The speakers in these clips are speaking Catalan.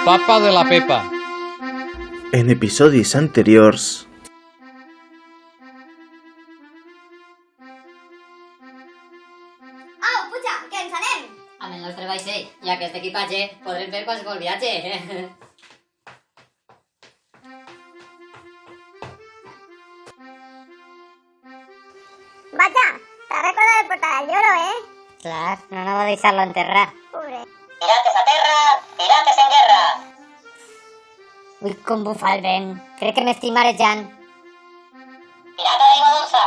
papa de la Pepa. En episodis anteriors... Au, puja, que ens anem! Amb el nostre vaixell i aquest equipatge podrem fer qualsevol viatge. Vaja, t'ha recordat el portal al lloro, Clar, no anava a deixar-lo enterrar. Pobre. Pirates a terra, pirates en guerra. Ui, com bufa el vent. Crec que m'estic marejant. Pirata d'aigua dolça.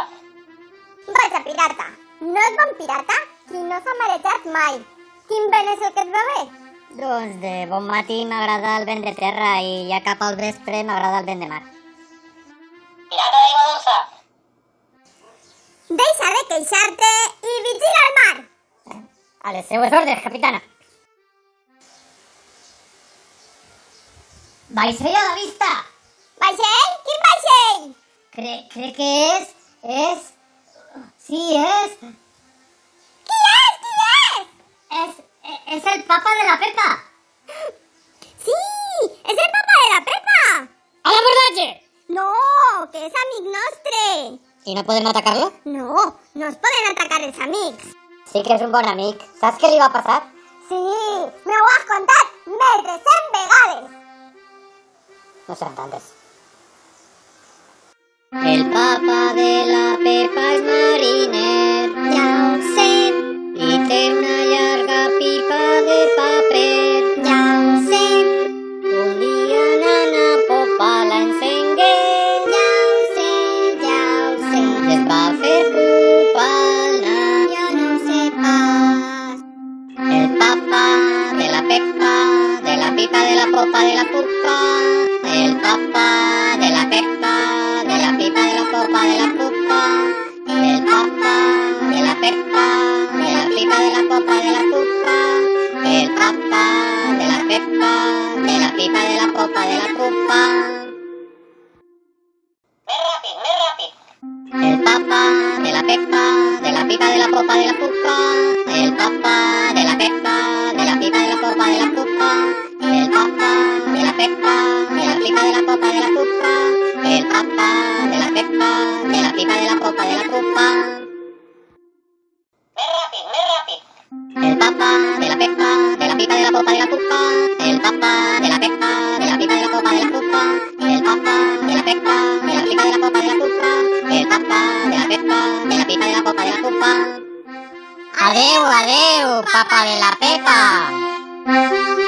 Vaja, pirata. No és bon pirata qui no s'ha marejat mai. Quin vent és el que et va bé? Doncs de bon matí m'agrada el vent de terra i ja cap al vespre m'agrada el vent de mar. Pirata d'aigua dolça. Deixa de queixar-te i vigila el mar! A les seues ordres, capitana. Vaixell a la vista! Vaixell? Quin vaixell? Crec que és... Sí, és... Qui és? Qui és? És el papa de la Pepa! Sí, és el papa de la Pepa! A l'abordatge! No, que és amic nostre. I no podem atacar-lo? No, no es poden atacar els amics. Sí que és un bon amic. Saps què li va passar? Sí, me ho has contat més de 100 vegades. No seran tantes. El papa de la Pepa és mariner, ja ho sé, i té una llarga pipa de paper, ja ho sé. Un dia anant a popa la encengué, ja ho sé, i es va fer pupa al nas, ja no sé pas. El papa de la Pepa, de la pipa, de la popa, de la pupa, el papa de la Pepa, de la pipa, de la popa, de la pupa, el papa de la Pepa, de la pipa, de la popa, de la pupa, el papa de la Pepa, de la pipa, de la popa, de la pupa. Més ràpid, més ràpid. El papa de la Pepa, de la pipa, de la popa, de la pupa, el papa de la Pepa, de la pipa, de la popa, de la pupa, el papa de la Pepa, de la pipa, de la popa, de la pupa, el papa de la Pepa, de la pipa, de la popa, de la pupa. Més ràpid, més ràpid. El papa de la Pepa, de la pipa, de la popa, de la pupa, el papa de la Pepa, de la pipa, de la popa, de la pupa, el papa de la Pepa, de la pipa, de la popa, de la pupa, el papa de la Pepa, de la pipa, de la popa, de la pupa. Adeu, adeu, papa de la Pepa!